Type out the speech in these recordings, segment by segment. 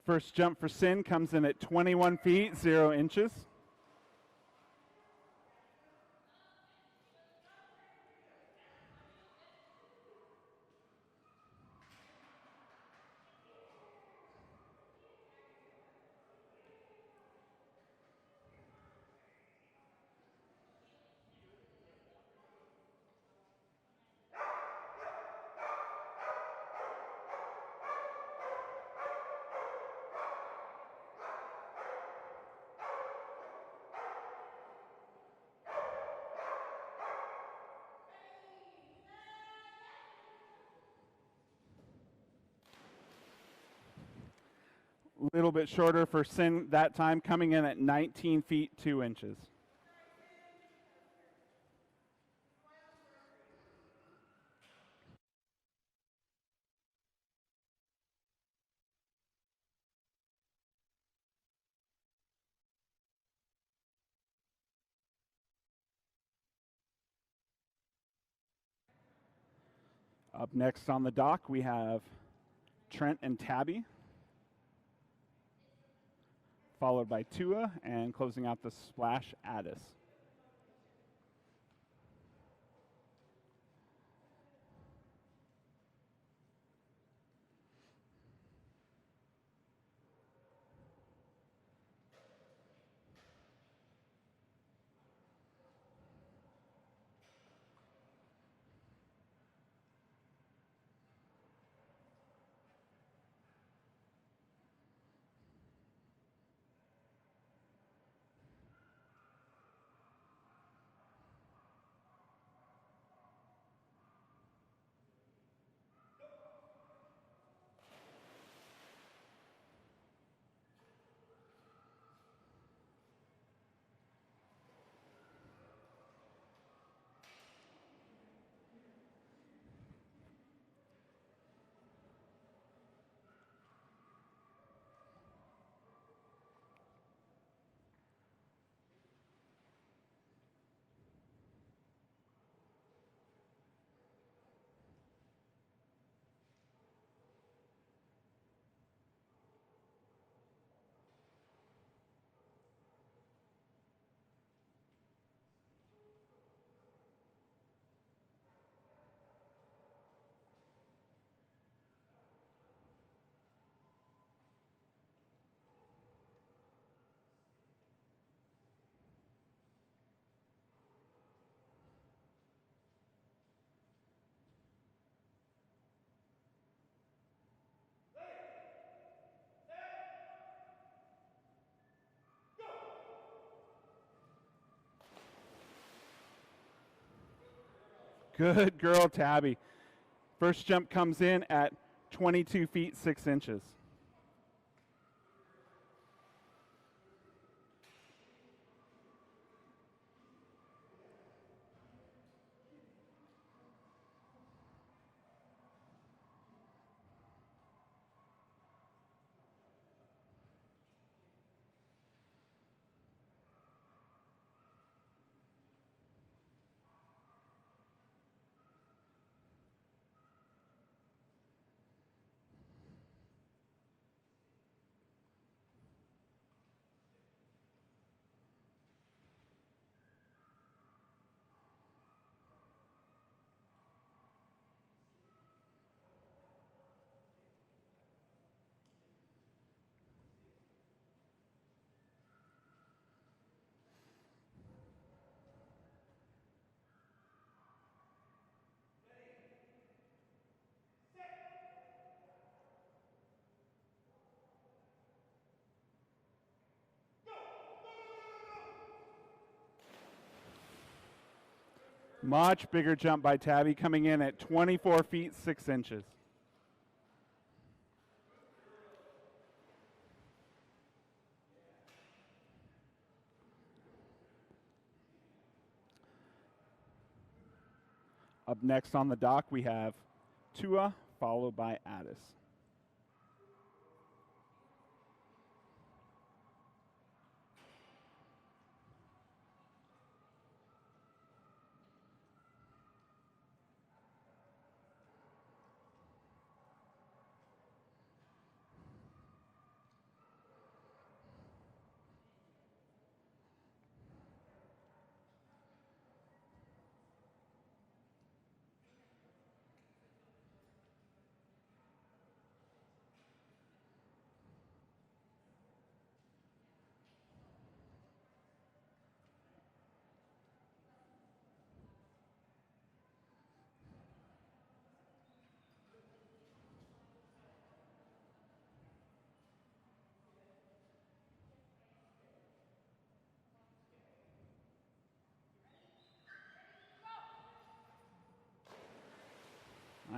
First jump for Sin comes in at 21 feet, 0 inches. A little bit shorter for Sin that time, coming in at 19 feet, 2 inches. Up next on the dock, we have Trent and Tabby, followed by Tua, and closing out the splash, Addis. Good girl, Tabby. First jump comes in at 22 feet, 6 inches. Much bigger jump by Tabby, coming in at 24 feet, 6 inches. Up next on the dock, we have Tua, followed by Addis.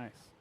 Nice.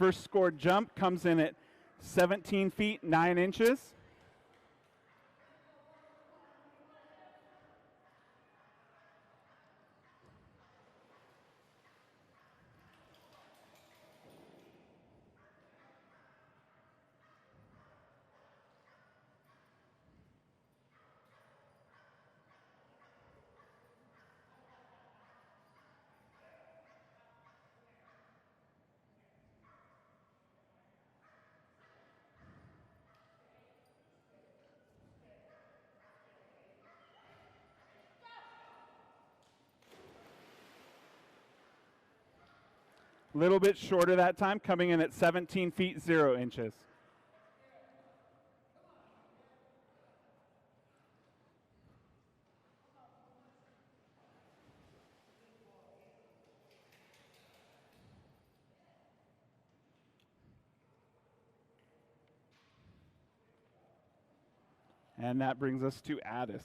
First scored jump comes in at 17 feet, 9 inches. Little bit shorter that time, coming in at 17 feet, 0 inches. And that brings us to Addis.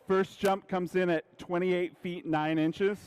First jump comes in at 28 feet, 9 inches.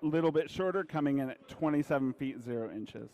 little bit shorter, coming in at 27 feet 0 inches.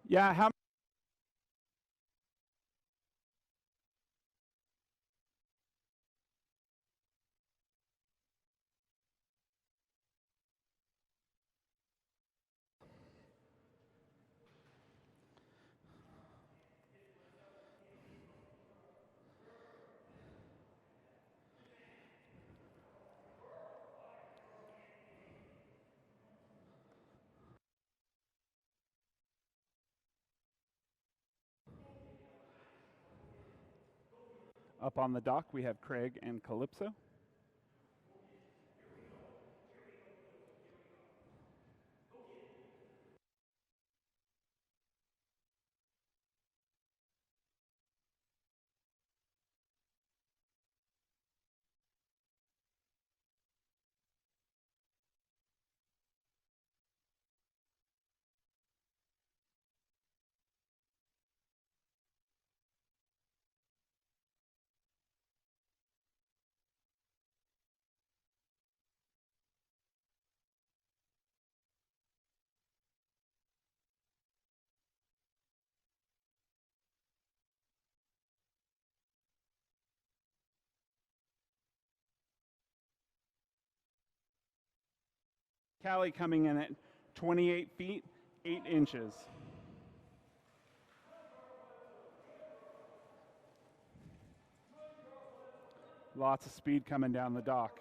Yeah, how up on the dock we have Craig and Calypso. Callie coming in at 28 feet, 8 inches. Lots of speed coming down the dock.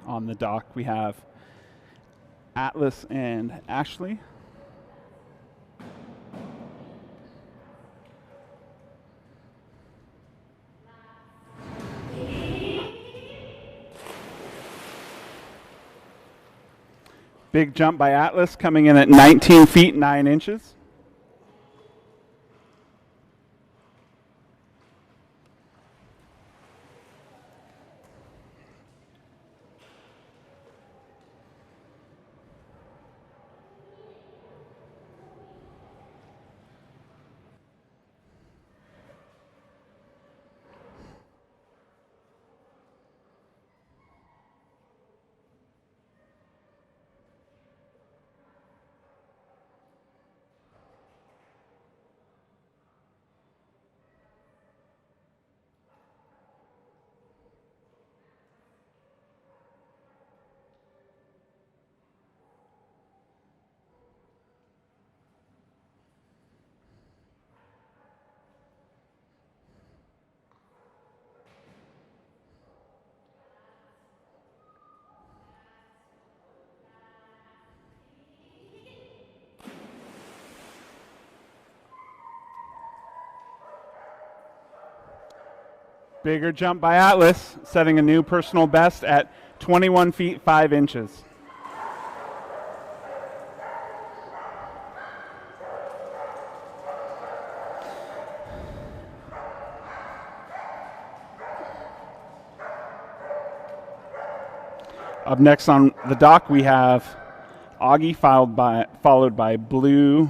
On the dock, we have Atlas and Ashley. Big jump by Atlas, coming in at 19 feet 9 inches. Bigger jump by Atlas, setting a new personal best at 21 feet 5 inches. Up next on the dock, we have Augie, followed by Blue,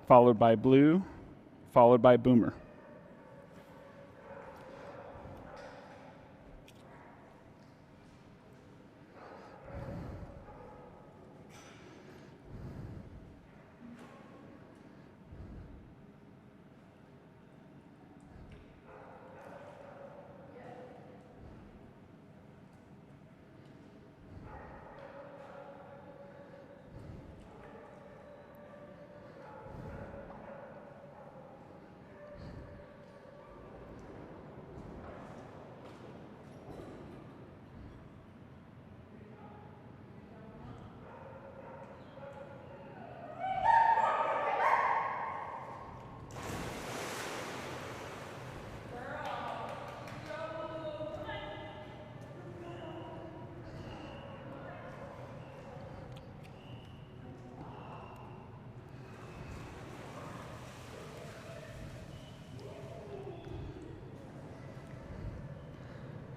followed by Blue, followed by Boomer.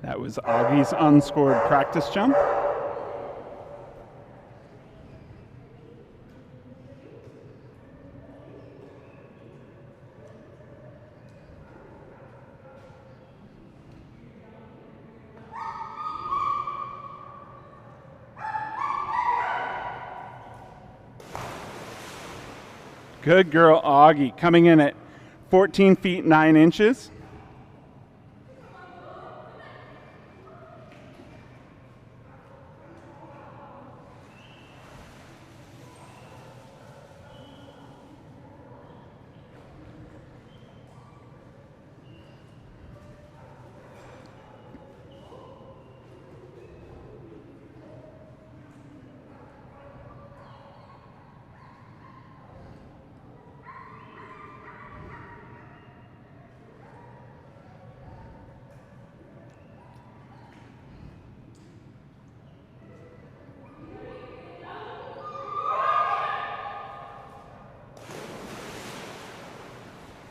That was Augie's unscored practice jump. Good girl, Augie, coming in at 14 feet 9 inches.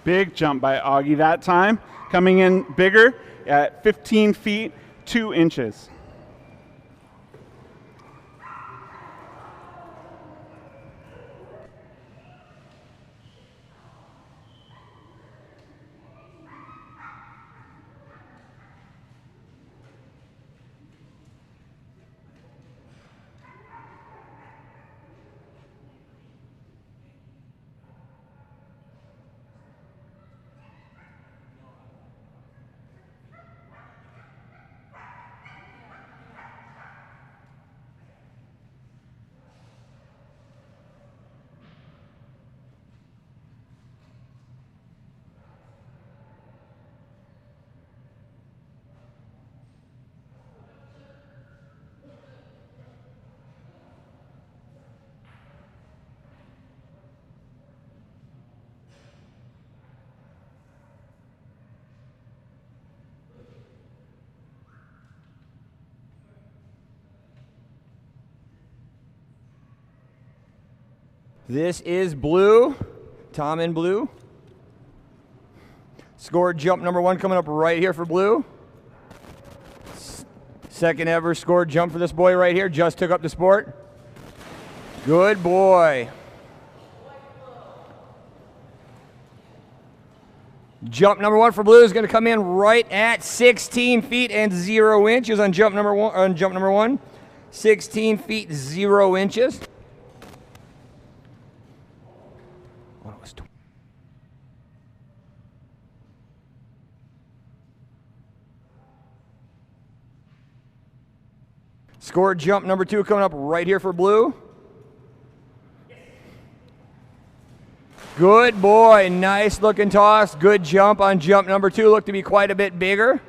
Big jump by Augie that time, coming in bigger at 15 feet 2 inches. This is blue. Tom in blue. Scored jump number 1 coming up right here for blue. Second ever scored jump for this boy right here. Just took up the sport. Good boy. Jump number 1 for blue is going to come in right at 16 feet and 0 inches on jump number 1. 16 feet 0 inches. Scored jump number 2 coming up right here for blue. Good boy, nice looking toss. Good jump on jump number 2, looked to be quite a bit bigger.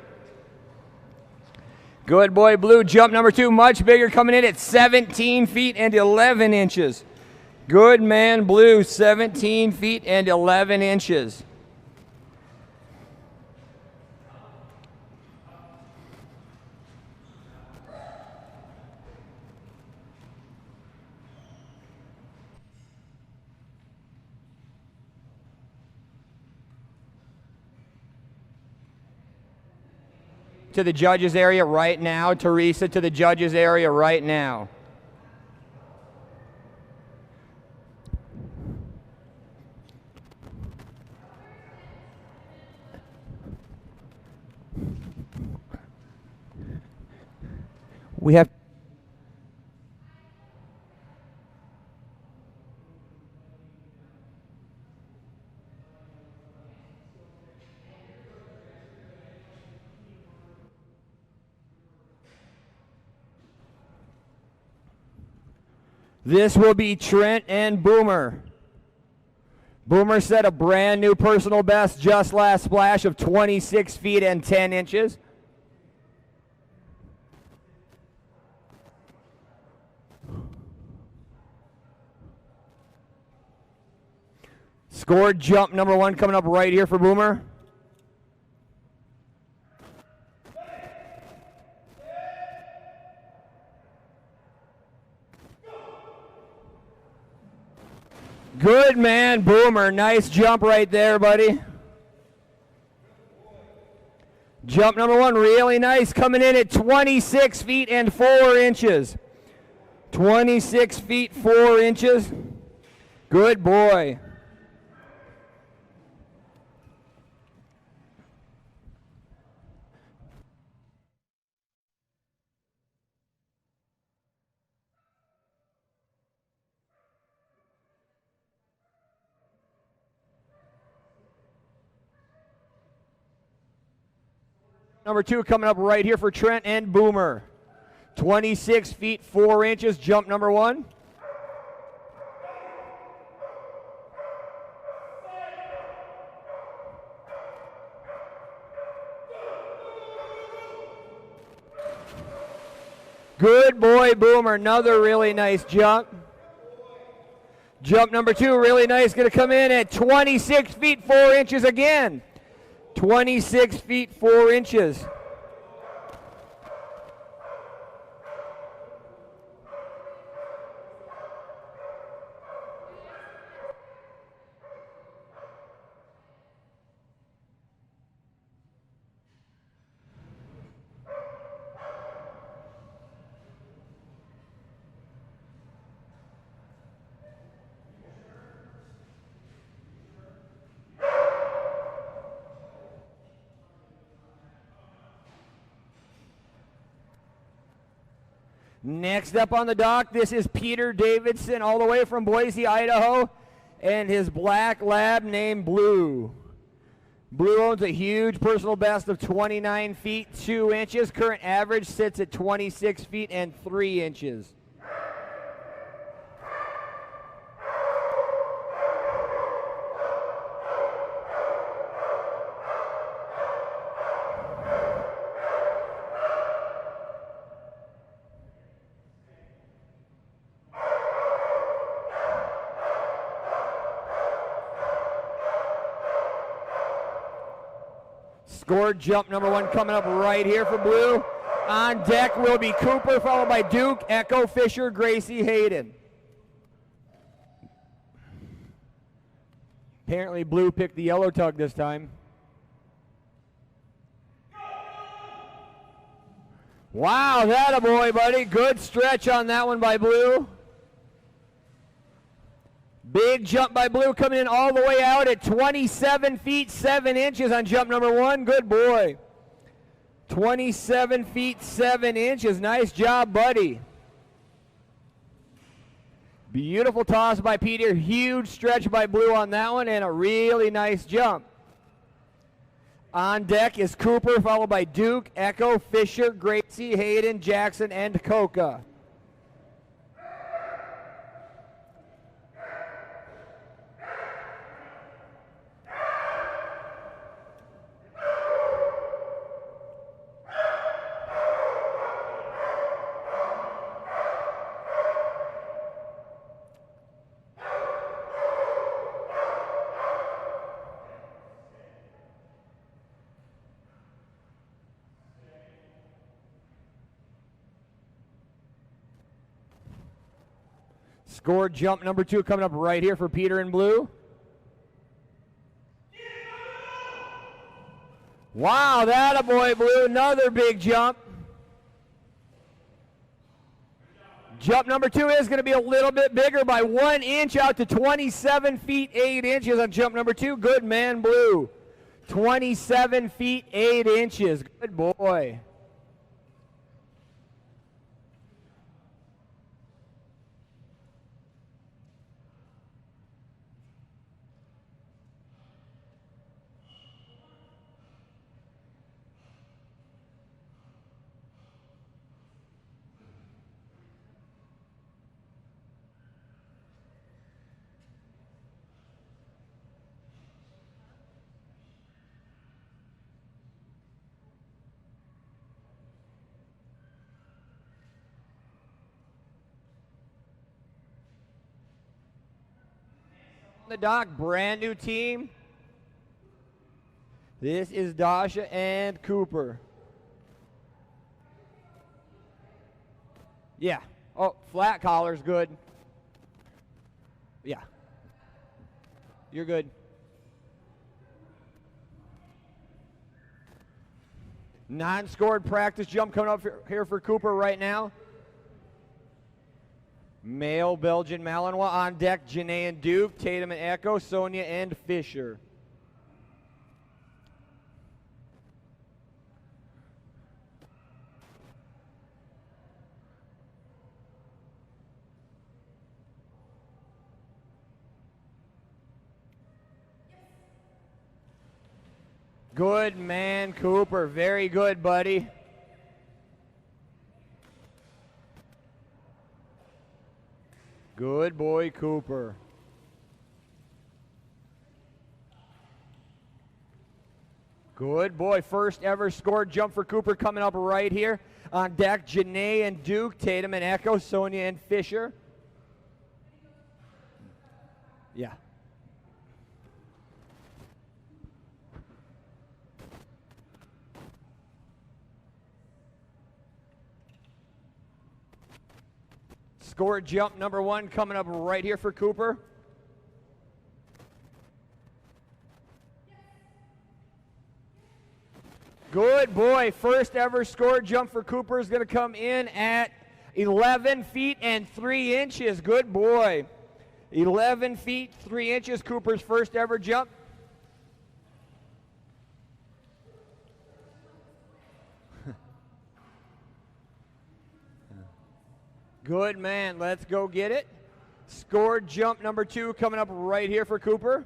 Good boy, blue. Jump number 2, much bigger, coming in at 17 feet and 11 inches. Good man, blue, 17 feet and 11 inches. To the judges area right now. Teresa, to the judges area right now. We have This will be Trent and Boomer. Boomer set a brand new personal best just last splash of 26 feet and 10 inches. Scored jump number 1 coming up right here for Boomer. Good man, Boomer. Nice jump right there, buddy. Jump number 1, really nice, coming in at 26 feet and 4 inches. 26 feet, 4 inches. Good boy. Number 2 coming up right here for Trent and Boomer. 26 feet, 4 inches, jump number 1. Good boy, Boomer. Another really nice jump. Jump number 2, really nice. Going to come in at 26 feet, 4 inches again. 26 feet, 4 inches. Next up on the dock, this is Peter Davidson, all the way from Boise, Idaho, and his black lab named Blue. Blue owns a huge personal best of 29 feet, 2 inches. Current average sits at 26 feet and 3 inches. Scored jump number 1 coming up right here for Blue. On deck will be Cooper, followed by Duke, Echo, Fisher, Gracie, Hayden. Apparently Blue picked the yellow tug this time. Wow, that a boy, buddy. Good stretch on that one by Blue. Big jump by Blue, coming in all the way out at 27 feet 7 inches on jump number 1. Good boy. 27 feet 7 inches. Nice job, buddy. Beautiful toss by Peter. Huge stretch by Blue on that one, and a really nice jump. On deck is Cooper, followed by Duke, Echo, Fisher, Gracie, Hayden, Jackson, and Coca. Scored jump number 2 coming up right here for Peter in Blue. Wow, that a boy, Blue. Another big jump. Jump number 2 is going to be a little bit bigger by 1 inch out to 27 feet 8 inches on jump number 2. Good man, Blue. 27 feet 8 inches. Good boy. The dock, brand new team. This is Dasha and Cooper. Yeah. Oh, flat collar's good. Yeah. You're good. Non-scored practice jump coming up here for Cooper right now. Male Belgian Malinois on deck, Janae and Duke, Tatum and Echo, Sonia and Fisher. Good man, Cooper. Very good, buddy. Good boy, Cooper. Good boy. First ever scored jump for Cooper coming up right here. On deck, Janae and Duke, Tatum and Echo, Sonia and Fisher. Yeah. Scored jump number 1 coming up right here for Cooper. Good boy. First ever scored jump for Cooper is going to come in at 11 feet and 3 inches. Good boy. 11 feet 3 inches, Cooper's first ever jump. Good man, let's go get it. Scored jump number 2 coming up right here for Cooper.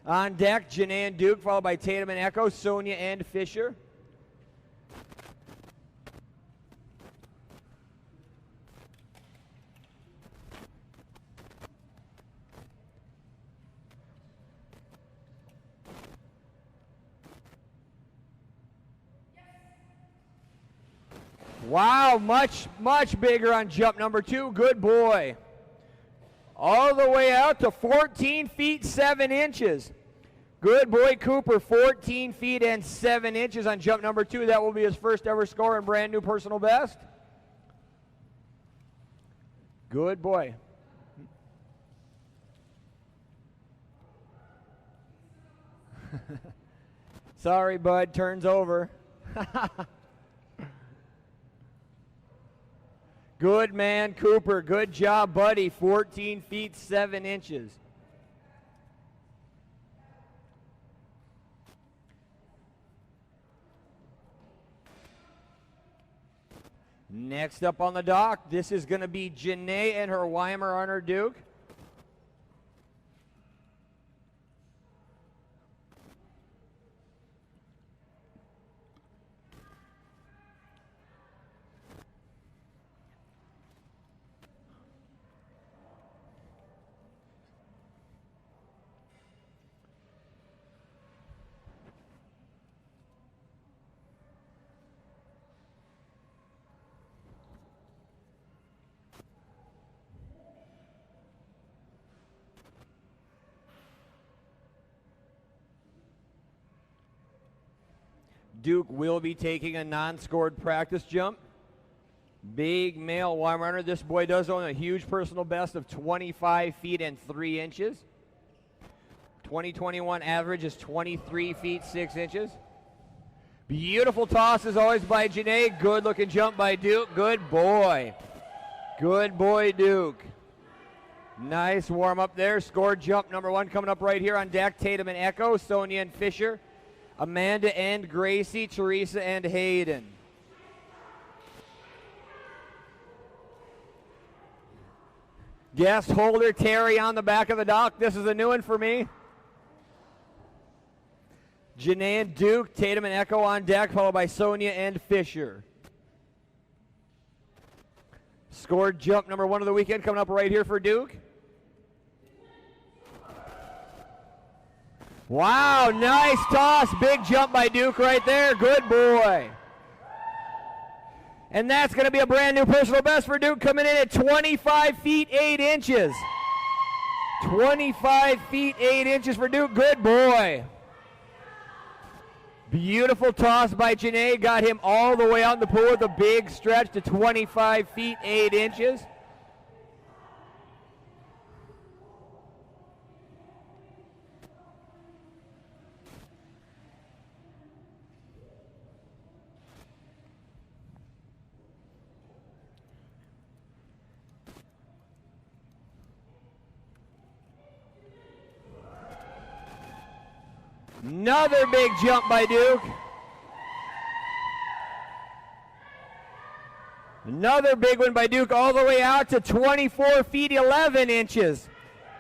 On deck, Janae and Duke, followed by Tatum and Echo, Sonia and Fisher. Wow, much bigger on jump number 2. Good boy. All the way out to 14 feet 7 inches. Good boy, Cooper. 14 feet and 7 inches on jump number 2. That will be his first ever score and brand new personal best. Good boy. Sorry, bud. Turns over. Good man, Cooper. Good job, buddy. 14 feet, 7 inches. Next up on the dock, this is going to be Janae and her Weimaraner Duke. Duke will be taking a non-scored practice jump. Big male Weimaraner. This boy does own a huge personal best of 25 feet and 3 inches. 2021 average is 23 feet 6 inches. Beautiful toss as always by Janae. Good looking jump by Duke. Good boy. Good boy, Duke. Nice warm up there. Scored jump number 1 coming up right here on deck. Tatum and Echo, Sonia and Fisher, Amanda and Gracie, Teresa and Hayden. Guest holder Terry on the back of the dock. This is a new one for me. Janae and Duke, Tatum and Echo on deck, followed by Sonia and Fisher. Scored jump number 1 of the weekend coming up right here for Duke. Wow, nice toss. Big jump by Duke right there. Good boy. And that's going to be a brand new personal best for Duke, coming in at 25 feet 8 inches. 25 feet 8 inches for Duke. Good boy. Beautiful toss by Janae. Got him all the way out in the pool with a big stretch to 25 feet 8 inches. Another big jump by Duke. Another big one by Duke all the way out to 24 feet 11 inches.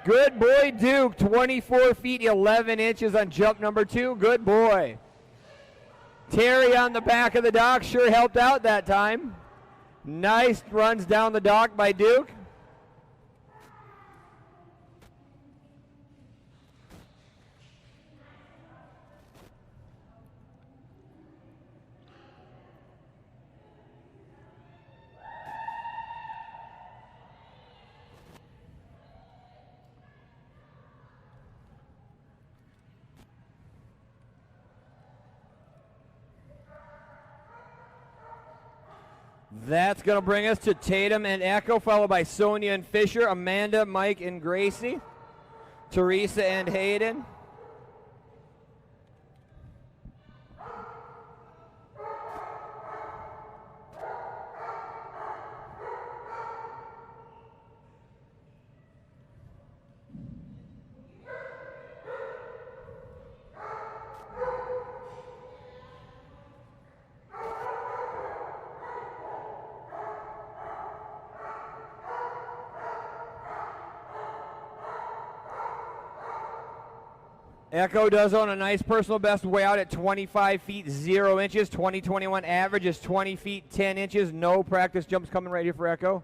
Good boy, Duke. 24 feet 11 inches on jump number 2. Good boy. Terry on the back of the dock sure helped out that time. Nice runs down the dock by Duke. That's going to bring us to Tatum and Echo, followed by Sonia and Fisher, Amanda, Mike, and Gracie, Teresa and Hayden. Echo does own a nice personal best way out at 25 feet 0 inches. 2021 average is 20 feet 10 inches. No practice jumps coming right here for Echo.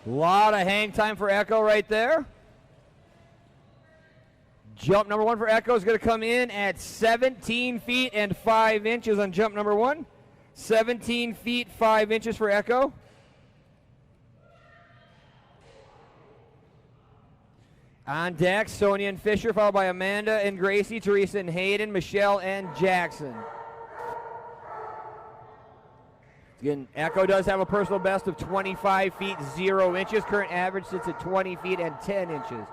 A lot of hang time for Echo right there. Jump number 1 for Echo is going to come in at 17 feet and 5 inches on jump number 1. 17 feet 5 inches for Echo. On deck, Sonia and Fisher, followed by Amanda and Gracie, Teresa and Hayden, Michelle and Jackson. Again, Echo does have a personal best of 25 feet 0 inches. Current average sits at 20 feet and 10 inches.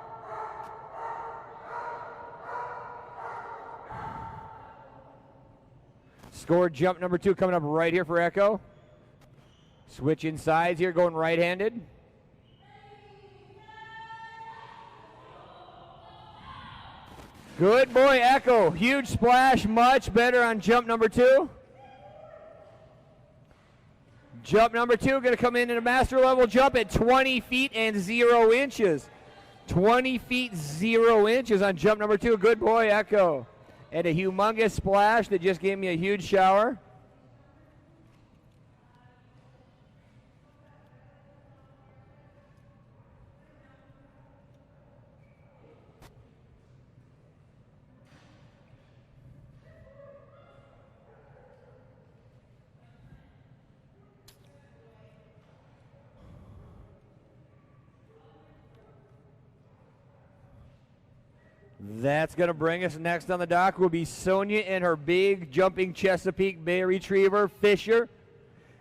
Scored jump number 2 coming up right here for Echo. Switching sides here, going right-handed. Good boy, Echo. Huge splash, much better on jump number 2. Jump number 2 going to come in a master level jump at 20 feet and 0 inches. 20 feet 0 inches on jump number 2. Good boy, Echo. And a humongous splash that just gave me a huge shower. That's going to bring us next on the dock will be Sonia and her big jumping Chesapeake Bay Retriever, Fisher.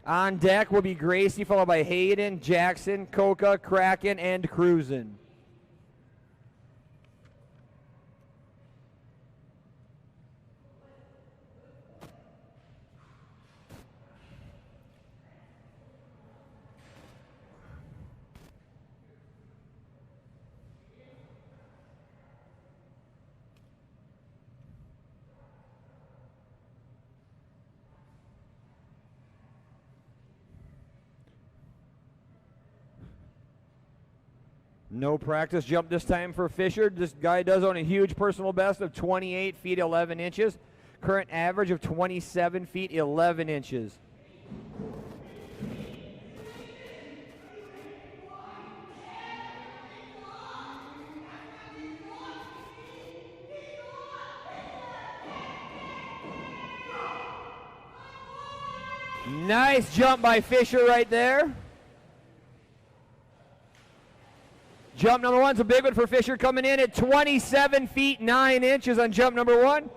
On deck will be Gracie, followed by Hayden, Jackson, Coca, Kraken, and Cruisin'. No practice jump this time for Fisher. This guy does own a huge personal best of 28 feet 11 inches. Current average of 27 feet 11 inches. Nice jump by Fisher right there. Jump number 1's a big one for Fisher, coming in at 27 feet 9 inches on jump number 1.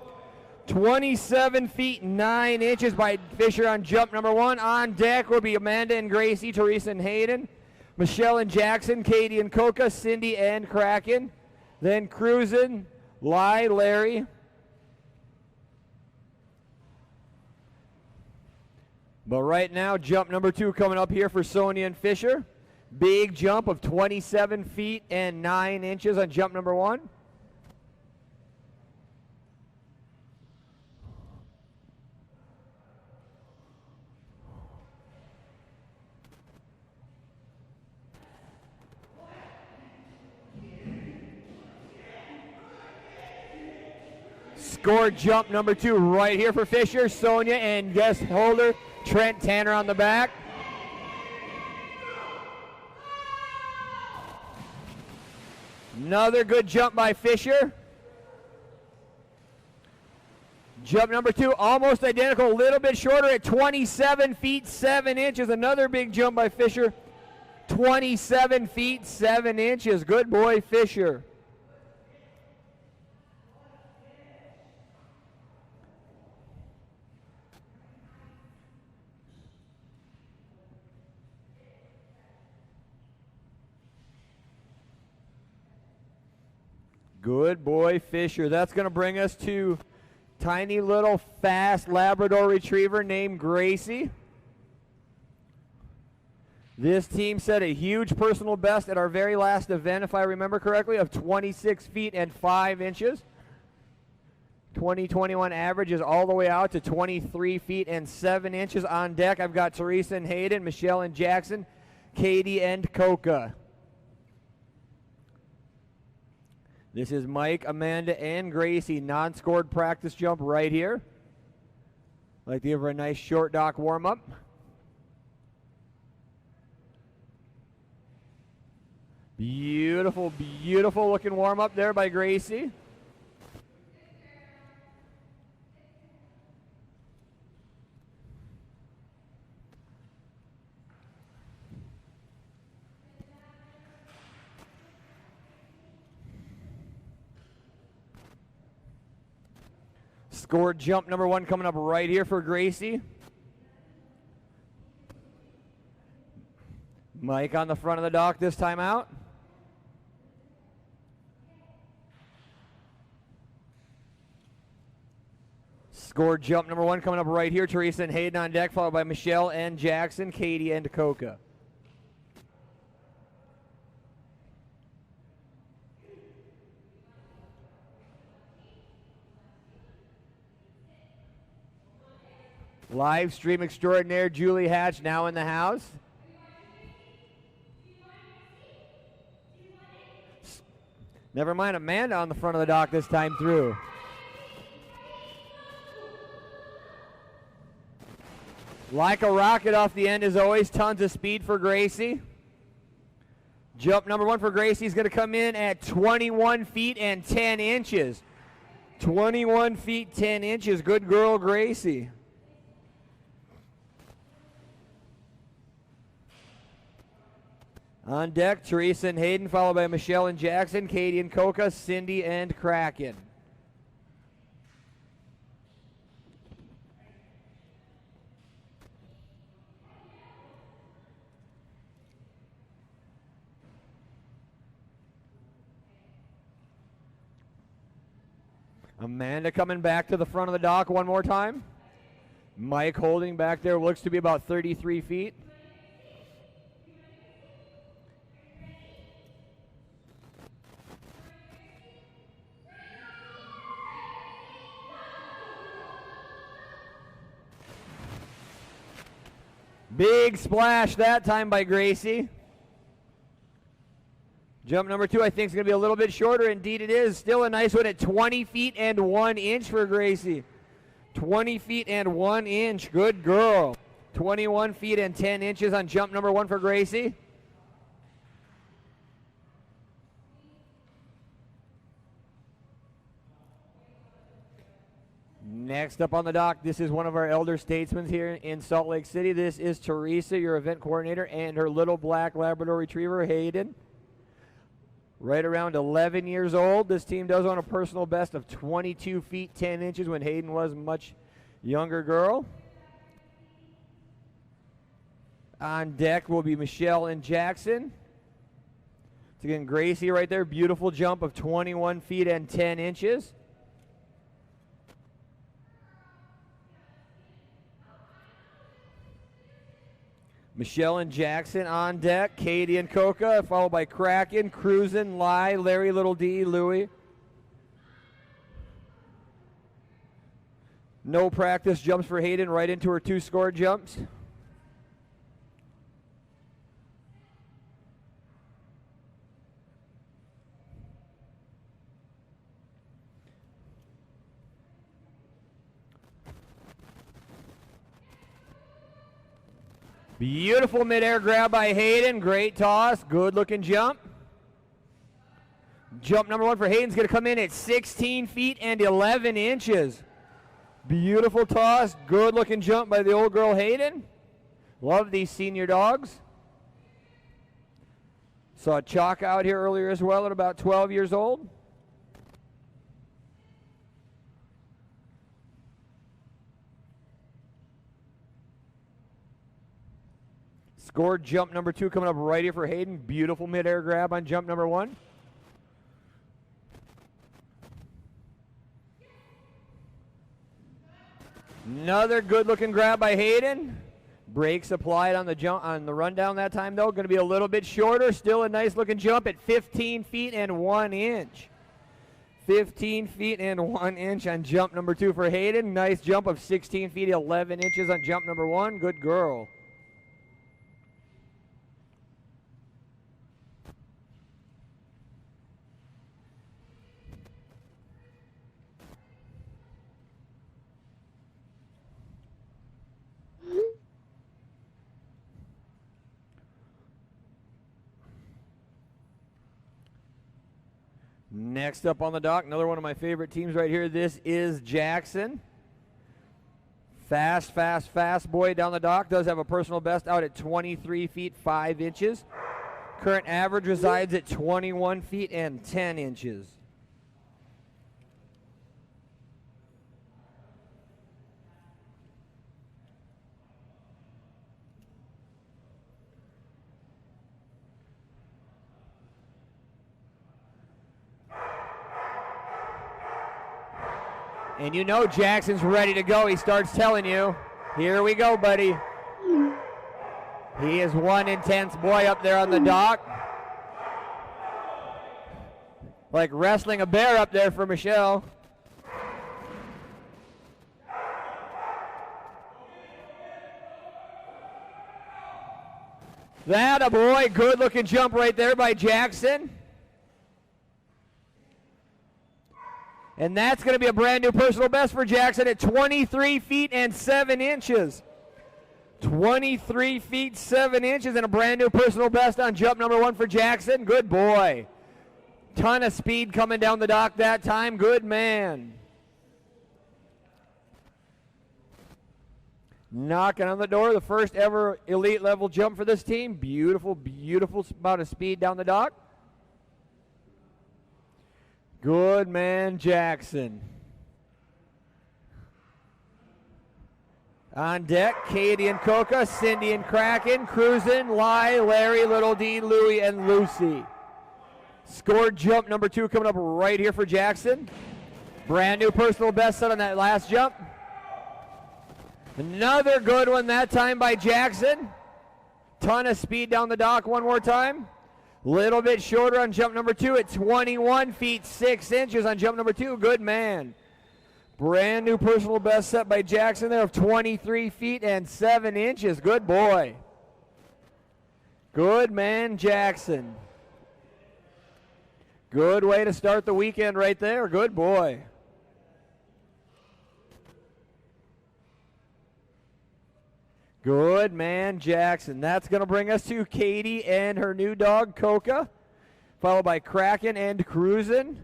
27 feet 9 inches by Fisher on jump number 1. On deck will be Amanda and Gracie, Teresa and Hayden, Michelle and Jackson, Katie and Coca, Cindy and Kraken. Then Cruisin', Larry. But right now, jump number 2 coming up here for Sonia and Fisher. Big jump of 27 feet and 9 inches on jump number 1. Scored jump number 2 right here for Fisher, Sonia, and guest holder Trent Tanner on the back. Another good jump by Fisher. Jump number 2, almost identical, a little bit shorter at 27 feet 7 inches. Another big jump by Fisher. 27 feet 7 inches. Good boy, Fisher. Good boy, Fisher. That's going to bring us to tiny little fast Labrador Retriever named Gracie. This team set a huge personal best at our very last event, if I remember correctly, of 26 feet and 5 inches. 2021 average is all the way out to 23 feet and 7 inches. On deck, I've got Teresa and Hayden, Michelle and Jackson, Katie and Coca. This is Mike, Amanda, and Gracie. Non-scored practice jump right here. Like to give her a nice short dock warm-up. Beautiful, beautiful looking warm-up there by Gracie. Scored jump number 1 coming up right here for Gracie. Mike on the front of the dock this time out. Score jump number 1 coming up right here. Teresa and Hayden on deck, followed by Michelle and Jackson, Katie and Coca. Live stream extraordinaire Julie Hatch now in the house. Never mind, Amanda on the front of the dock this time through. Like a rocket off the end as always, tons of speed for Gracie. Jump number 1 for Gracie is going to come in at 21 feet and 10 inches. 21 feet, 10 inches. Good girl, Gracie. On deck, Teresa and Hayden, followed by Michelle and Jackson, Katie and Coca, Cindy and Kraken. Amanda coming back to the front of the dock one more time. Mike holding back there, looks to be about 33 feet. Big splash that time by Gracie. Jump number 2 I think is going to be a little bit shorter. Indeed it is. Still a nice one at 20 feet and 1 inch for Gracie. 20 feet and 1 inch. Good girl. 21 feet and 10 inches on jump number 1 for Gracie. Next up on the dock, this is one of our elder statesmen here in Salt Lake City. This is Teresa, your event coordinator, and her little black Labrador Retriever, Hayden. Right around 11 years old. This team does own a personal best of 22 feet 10 inches when Hayden was a much younger girl. On deck will be Michelle and Jackson. So again, Gracie right there, beautiful jump of 21 feet and 10 inches. Michelle and Jackson on deck. Katie and Coca, followed by Kraken, Cruisin', Lai, Larry, Little D, Louie. No practice jumps for Hayden, right into her 2 score jumps. Beautiful midair grab by Hayden. Great toss. Good looking jump. Jump number 1 for Hayden's going to come in at 16 feet and 11 inches. Beautiful toss. Good looking jump by the old girl Hayden. Love these senior dogs. Saw Chalk out here earlier as well at about 12 years old. Scored jump number 2 coming up right here for Hayden. Beautiful midair grab on jump number 1. Another good looking grab by Hayden. Brakes applied on the jump on the rundown that time though. Going to be a little bit shorter. Still a nice looking jump at 15 feet and 1 inch. 15 feet and 1 inch on jump number 2 for Hayden. Nice jump of 16 feet 11 inches on jump number 1. Good girl. Next up on the dock, another one of my favorite teams right here. This is Jackson. Fast, fast, fast boy down the dock. Does have a personal best out at 23 feet 5 inches. Current average resides at 21 feet and 10 inches. And you know Jackson's ready to go. He starts telling you, here we go, buddy. He is one intense boy up there on the dock. Like wrestling a bear up there for Michelle. That a boy, good looking jump right there by Jackson. And that's going to be a brand new personal best for Jackson at 23 feet and 7 inches. 23 feet 7 inches and a brand new personal best on jump number 1 for Jackson. Good boy. Ton of speed coming down the dock that time. Good man. Knocking on the door, the first ever elite level jump for this team. Beautiful, beautiful amount of speed down the dock. Good man, Jackson. On deck, Katie and Coca, Cindy and Kraken, Cruisin', Lai, Larry, Little D, Louie, and Lucy. Scored jump number 2 coming up right here for Jackson. Brand new personal best set on that last jump. Another good one that time by Jackson. Ton of speed down the dock one more time. Little bit shorter on jump number 2 at 21 feet 6 inches on jump number 2. Good man. Brand new personal best set by Jackson there of 23 feet and 7 inches. Good boy. Good man, Jackson. Good way to start the weekend right there. Good boy. Good man, Jackson. That's going to bring us to Katie and her new dog, Coca, followed by Kraken and Cruisin'.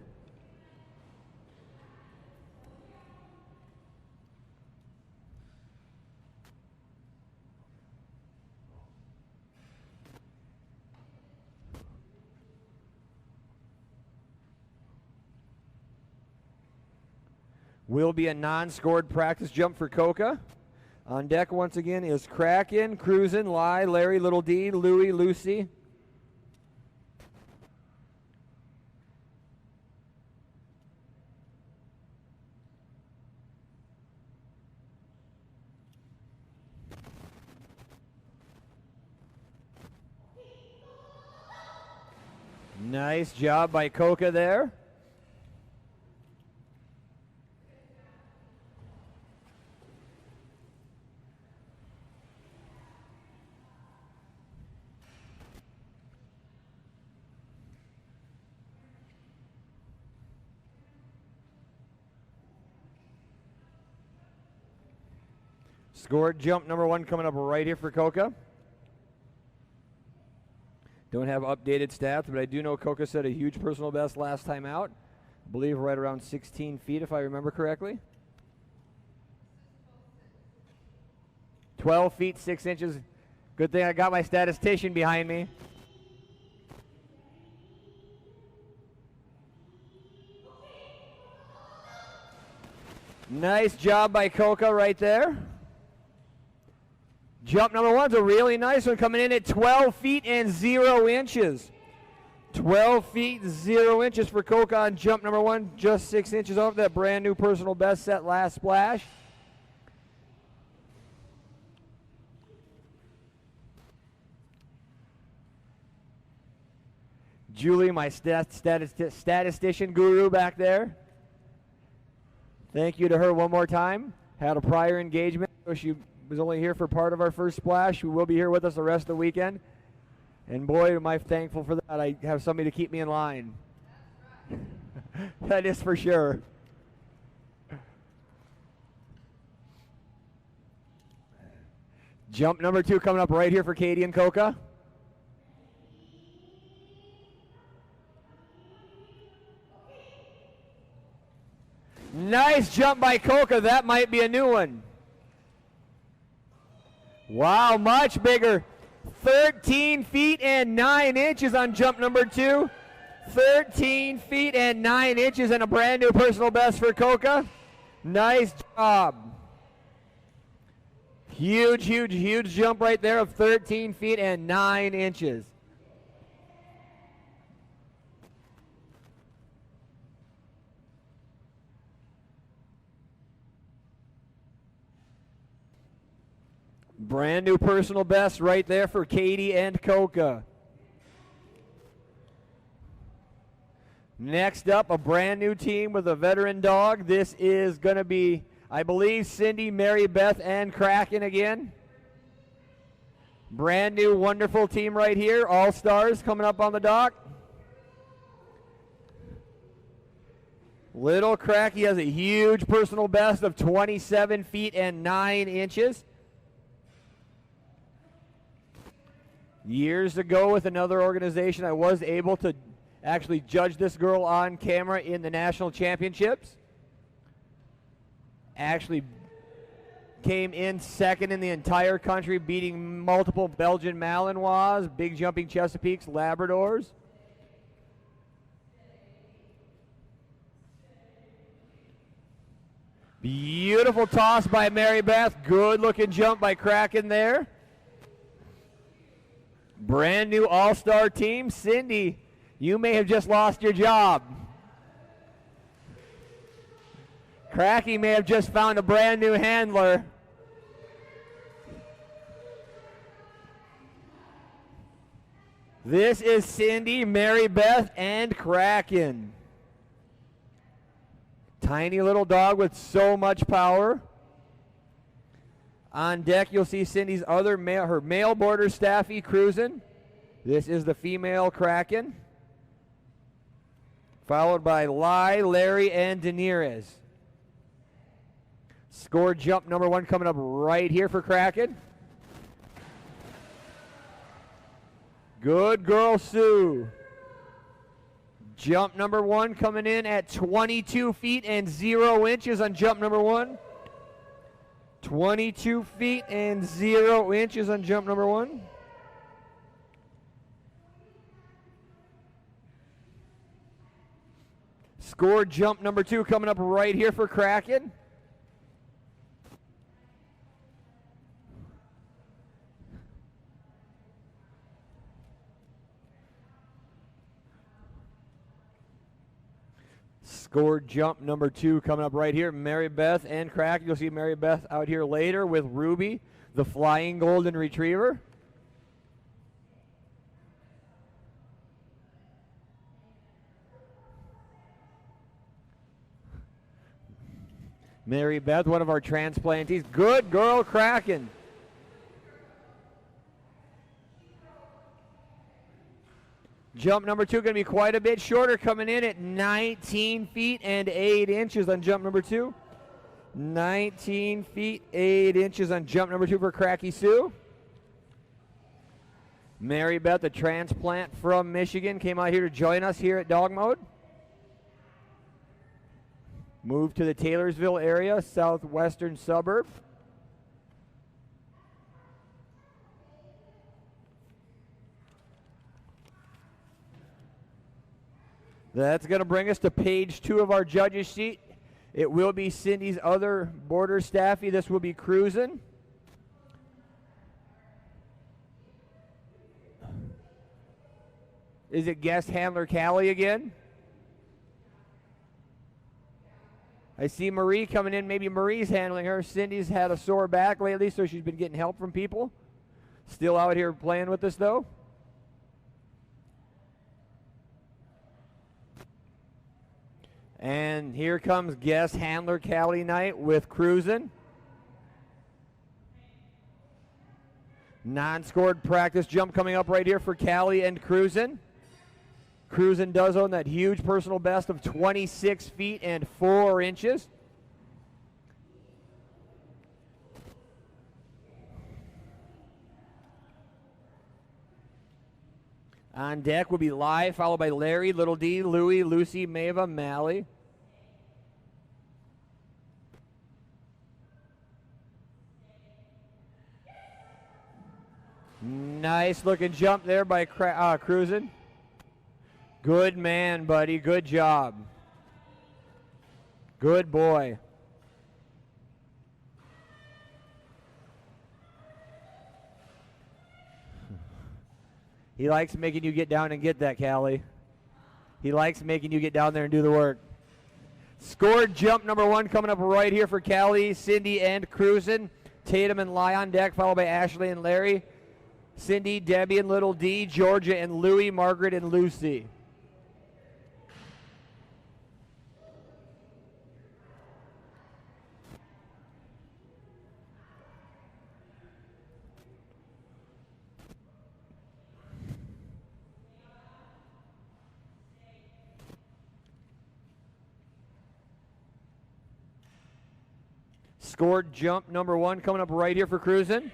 Will be a non-scored practice jump for Coca. On deck once again is Kraken, Cruisin', Lai, Larry, Little D, Louie, Lucy. Nice job by Coca there. Scored jump number 1 coming up right here for Coca. Don't have updated stats, but I do know Coca set a huge personal best last time out. I believe right around 16 feet, if I remember correctly. 12 feet 6 inches. Good thing I got my statistician behind me. Nice job by Coca right there. Jump number 1's a really nice one, coming in at 12 feet and 0 inches. 12 feet 0 inches for Coca on jump number 1, just 6 inches off that brand new personal best set last splash. Julie, my statistician guru back there. Thank you to her one more time. Had a prior engagement, so she was only here for part of our first splash. She will be here with us the rest of the weekend. And boy, am I thankful for that. I have somebody to keep me in line. That is for sure. Jump number 2 coming up right here for Katie and Coca. Nice jump by Coca. That might be a new one. Wow, much bigger. 13 feet and 9 inches on jump number 2. 13 feet and 9 inches and a brand new personal best for Coca. Nice job. Huge, huge, huge jump right there of 13 feet and 9 inches. Brand new personal best right there for Katie and Coca. Next up, a brand new team with a veteran dog. This is going to be, I believe, Cindy, Mary Beth, and Kraken again. Brand new, wonderful team right here. All-Stars coming up on the dock. Little Cracky has a huge personal best of 27 feet and 9 inches. Years ago with another organization, I was able to actually judge this girl on camera in the national championships. Actually came in second in the entire country, beating multiple Belgian Malinois, big jumping Chesapeakes, Labradors. Beautiful toss by Mary Beth. Good looking jump by Kraken there. Brand new all-star team. Cindy, you may have just lost your job. Cracky may have just found a brand new handler. This is Cindy, Mary Beth, and Kraken. Tiny little dog with so much power. On deck, you'll see Cindy's other male, her male border staffy cruising. This is the female Kraken. Followed by Lai, Larry, and Daenerys. Score jump number 1 coming up right here for Kraken. Good girl, Sue. Jump number 1 coming in at 22 feet and 0 inches on jump number 1. 22 feet and 0 inches on jump number 1. Score jump number 2 coming up right here for Kraken. Score jump number 2 coming up right here. Mary Beth and Kraken. You'll see Mary Beth out here later with Ruby, the flying golden retriever. Mary Beth, one of our transplantees. Good girl, Kraken. Jump number 2 going to be quite a bit shorter, coming in at 19 feet and 8 inches on jump number 2. 19 feet, 8 inches on jump number 2 for Cracky Sue. Mary Beth, the transplant from Michigan, came out here to join us here at DogMode. Moved to the Taylorsville area, southwestern suburb. That's going to bring us to page 2 of our judges sheet. It will be Cindy's other border staffy. This will be Cruisin'. Is it guest handler Callie again? I see Marie coming in. Maybe Marie's handling her. Cindy's had a sore back lately, so she's been getting help from people. Still out here playing with us, though. And here comes guest handler Callie Knight with Cruisin'. Non-scored practice jump coming up right here for Callie and Cruisin'. Cruisin' does own that huge personal best of 26 feet and 4 inches. On deck will be Lai, followed by Larry, Little D, Louie, Lucy, Mava, Mally. Nice looking jump there by Cruisin'. Good man, buddy. Good job. Good boy. He likes making you get down and get that, Callie. He likes making you get down there and do the work. Scored jump number 1 coming up right here for Callie, Cindy, and Cruisin'. Tatum and Lai on deck, followed by Ashley and Larry. Cindy, Debbie, and Little D. Georgia and Louie, Margaret and Lucy. Scored jump number 1 coming up right here for cruising.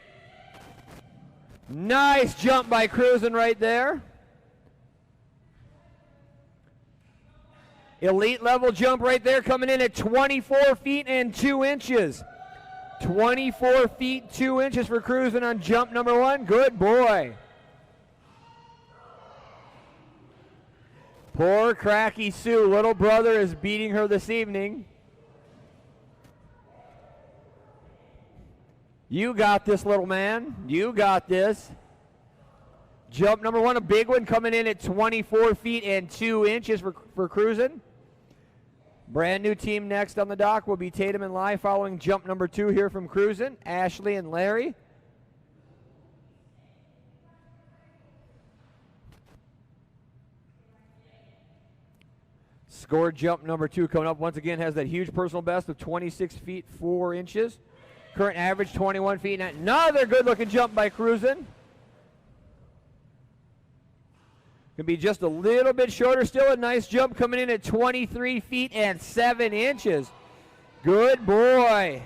Nice jump by cruising right there. Elite level jump right there coming in at 24 feet and 2 inches. 24 feet 2 inches for cruising on jump number 1. Good boy. Poor Cracky Sue. Little brother is beating her this evening. You got this, little man. You got this. Jump number 1, a big one coming in at 24 feet and 2 inches for cruising. Brand new team next on the dock will be Tatum and Lai following jump number 2 here from cruising. Ashley and Larry. Scored jump number 2 coming up. Once again has that huge personal best of 26 feet 4 inches. Current average 21 feet. Another good looking jump by cruising. Can be just a little bit shorter. Still a nice jump coming in at 23 feet and 7 inches. Good boy.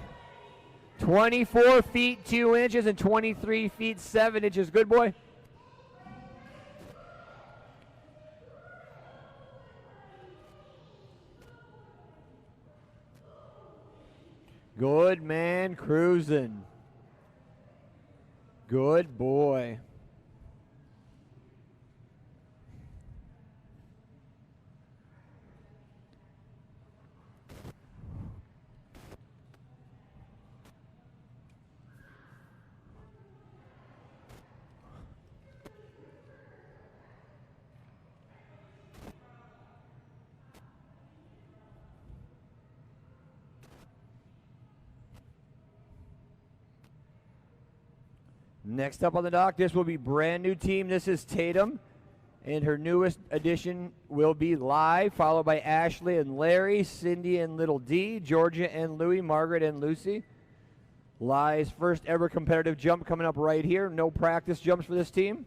24 feet 2 inches and 23 feet 7 inches. Good boy. Good man cruising. Good boy. Next up on the dock, this will be brand new team. This is Tatum, and her newest addition will be Lai, followed by Ashley and Larry, Cindy and Little D, Georgia and Louie, Margaret and Lucy. Lai's first ever competitive jump coming up right here. No practice jumps for this team.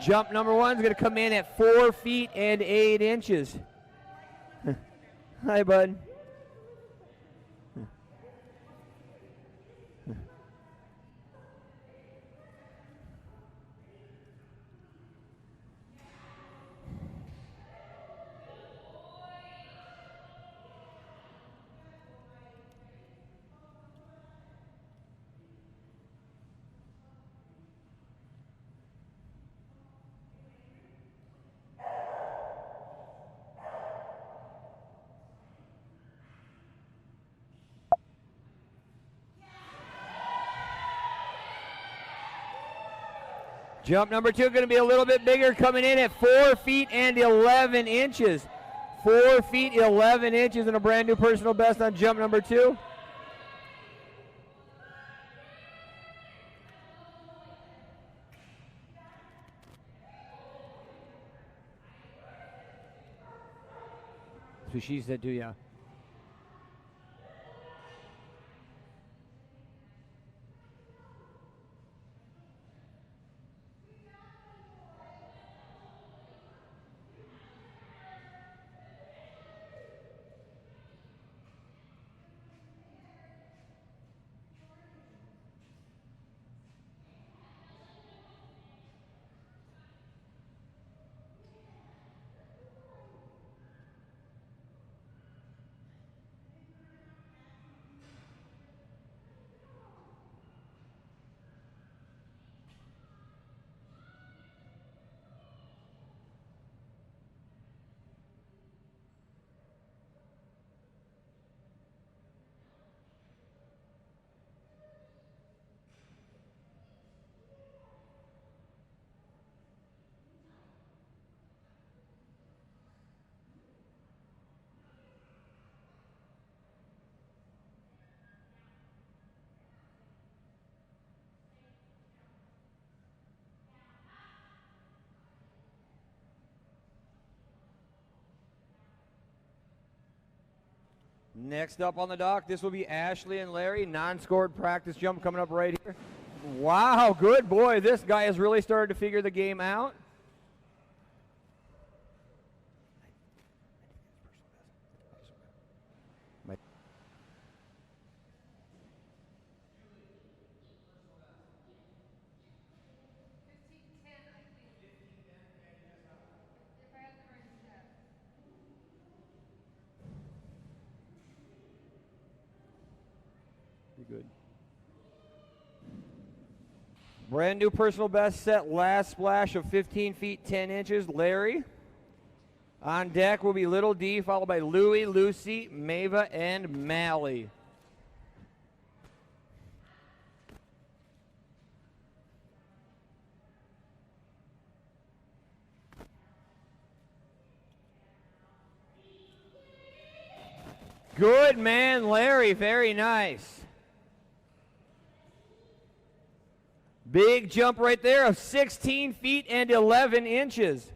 Jump number 1 is going to come in at 4 feet and 8 inches. Hi, bud. Jump number 2 going to be a little bit bigger, coming in at 4 feet and 11 inches. 4 feet 11 inches and a brand new personal best on jump number 2. That's what she said too, yeah. Next up on the dock, this will be Ashley and Larry. Non-scored practice jump coming up right here. Wow, good boy. This guy has really started to figure the game out. Good. Brand new personal best set, last splash of 15 feet 10 inches. Larry. On deck will be Little D, followed by Louie, Lucy, Mava, and Mally. Good man, Larry. Very nice. Big jump right there of 16 feet and 11 inches.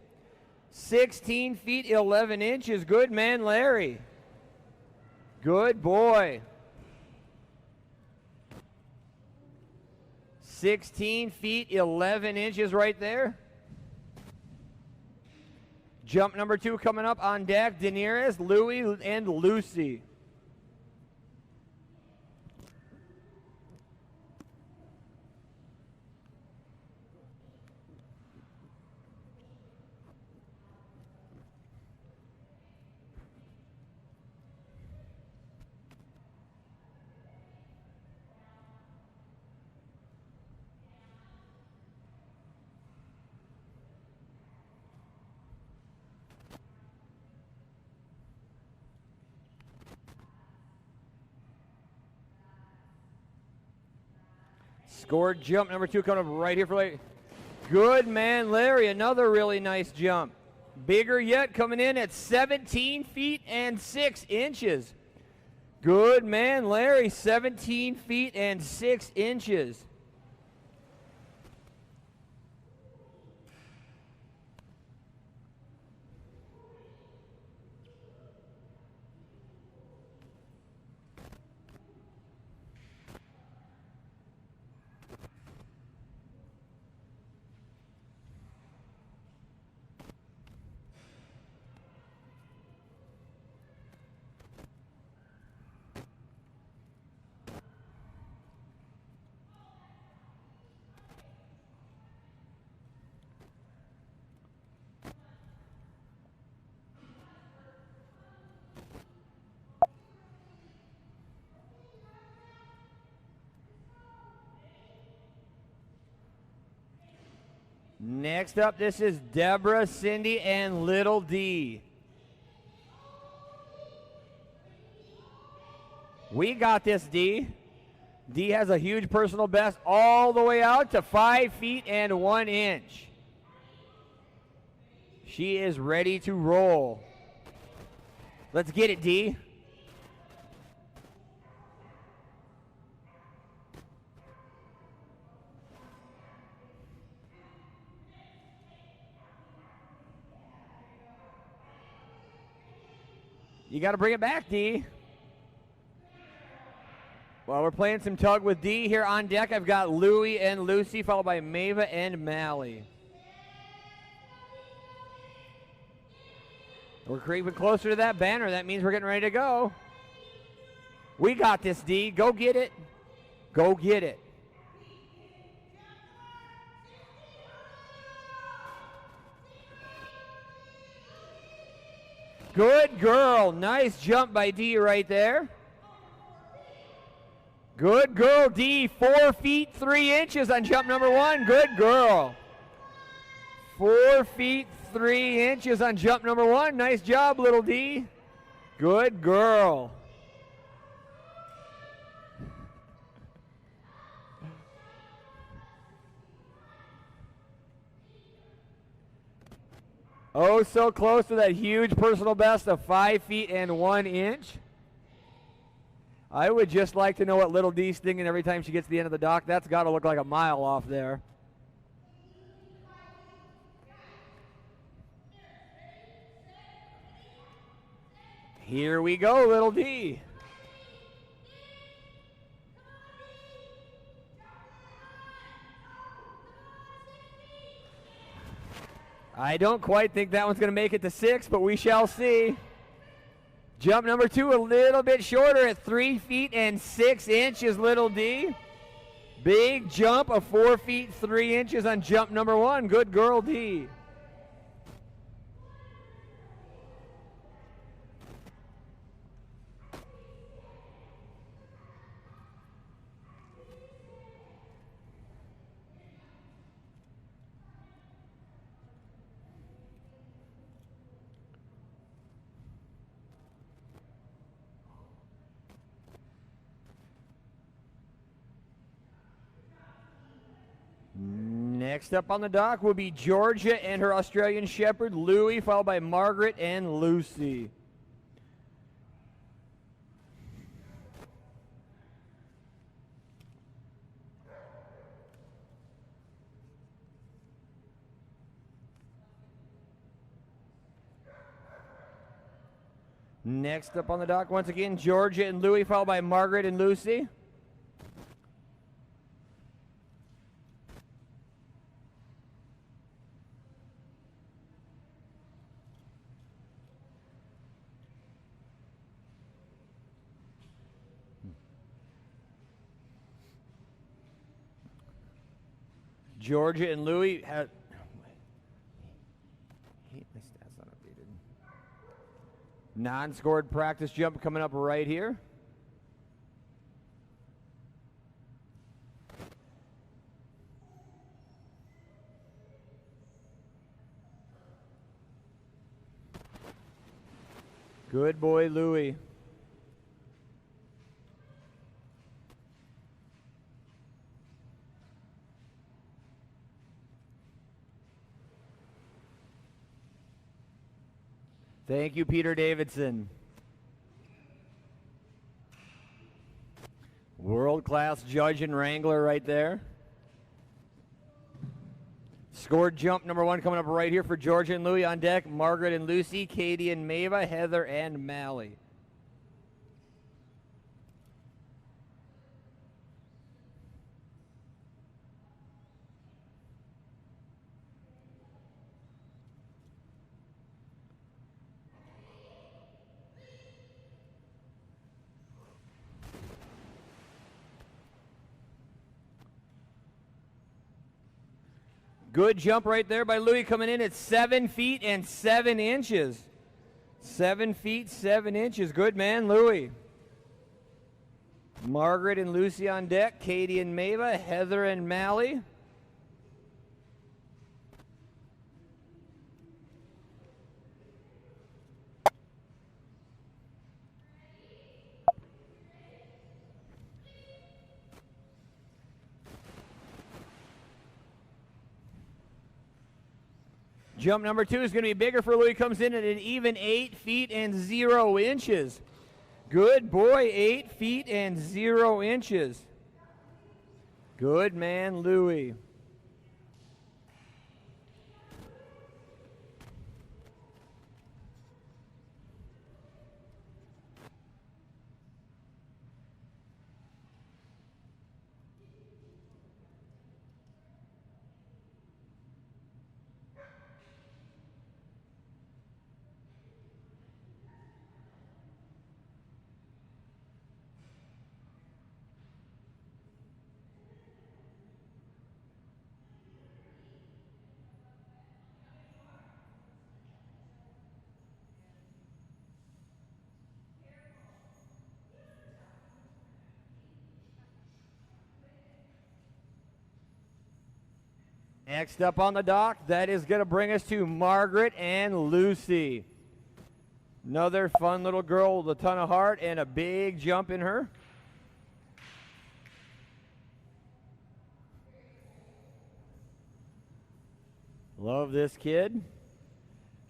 16 feet, 11 inches. Good man, Larry. Good boy. 16 feet, 11 inches right there. Jump number 2 coming up on deck. Daenerys, Louie, and Lucy. Scored jump number 2 coming up right here for Larry. Good man, Larry. Another really nice jump. Bigger yet, coming in at 17 feet and 6 inches. Good man, Larry. 17 feet and 6 inches. Next up, this is Deborah, Cindy, and Little D. We got this, D. D has a huge personal best all the way out to 5 feet and 1 inch. She is ready to roll. Let's get it, D. You got to bring it back, D. Well, we're playing some tug with D here on deck. I've got Louie and Lucy, followed by Mava and Mally. We're creeping closer to that banner. That means we're getting ready to go. We got this, D. Go get it. Go get it. Good girl. Nice jump by D right there. Good girl, D. 4 feet 3 inches on jump number 1. Good girl. 4 feet 3 inches on jump number 1. Nice job, Little D. Good girl. Oh, so close to that huge personal best of 5 feet and 1 inch. I would just like to know what Little D's thinking every time she gets to the end of the dock. That's got to look like a mile off there. Here we go, Little D. I don't quite think that one's going to make it to 6, but we shall see. Jump number 2 a little bit shorter at 3 feet and 6 inches, little D. Big jump of 4 feet 3 inches on jump number 1. Good girl, D. Next up on the dock will be Georgia and her Australian Shepherd, Louie, followed by Margaret and Lucy. Next up on the dock, once again, Georgia and Louie, followed by Margaret and Lucy. Georgia and Louie had. My stats not updated. Non-scored practice jump coming up right here. Good boy, Louie. Thank you, Peter Davidson. World-class judge and wrangler right there. Scored jump number 1 coming up right here for Georgia and Louie on deck. Margaret and Lucy, Katie and Mava, Heather and Mally. Good jump right there by Louie, coming in at 7 feet and 7 inches. 7 feet, 7 inches. Good man, Louie. Margaret and Lucy on deck. Katie and Mava. Heather and Mally. Jump number 2 is going to be bigger for Louie. Comes in at an even 8 feet and 0 inches. Good boy, 8 feet and 0 inches. Good man, Louie. Next up on the dock, that is going to bring us to Margaret and Lucy. Another fun little girl with a ton of heart and a big jump in her. Love this kid.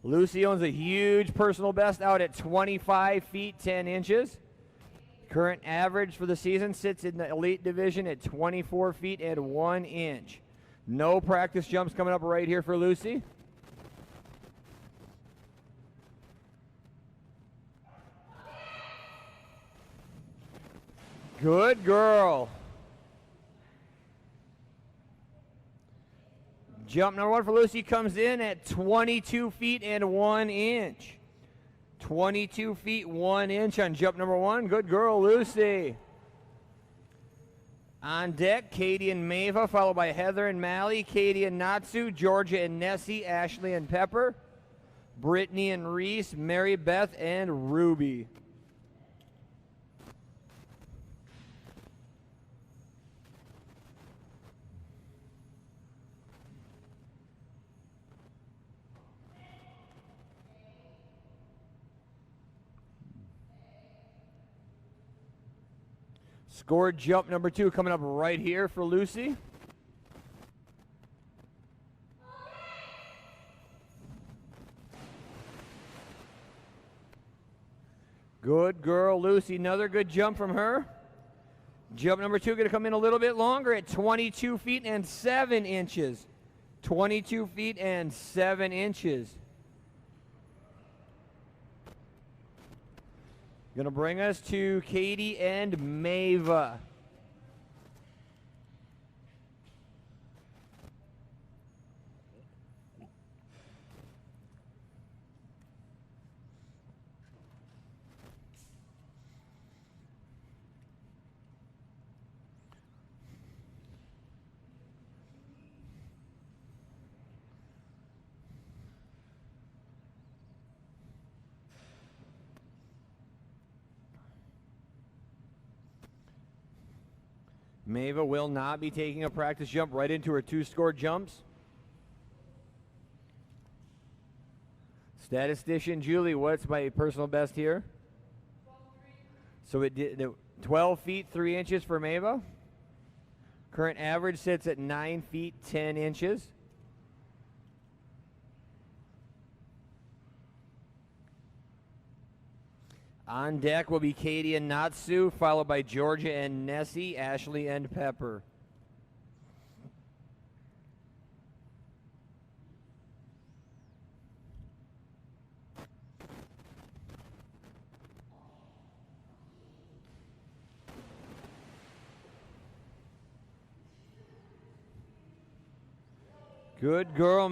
Lucy owns a huge personal best out at 25 feet 10 inches. Current average for the season sits in the elite division at 24 feet and 1 inch. No practice jumps coming up right here for Lucy. Good girl. Jump number 1 for Lucy comes in at 22 feet and 1 inch. 22 feet 1 inch on jump number 1. Good girl, Lucy. On deck, Katie and Mava, followed by Heather and Mally, Katie and Natsu, Georgia and Nessie, Ashley and Pepper, Brittany and Reese, Mary Beth and Ruby. Scored jump number 2 coming up right here for Lucy. Good girl, Lucy. Another good jump from her. Jump number 2 going to come in a little bit longer at 22 feet and 7 inches. 22 feet and 7 inches. Going to bring us to Katie and Mava. Mava will not be taking a practice jump right into her 2 scored jumps. Statistician Julie, what's my personal best here? 12 so it did 12 feet 3 inches for Mava. Current average sits at 9 feet 10 inches. On deck will be Katie and Natsu, followed by Georgia and Nessie, Ashley and Pepper. Good girl.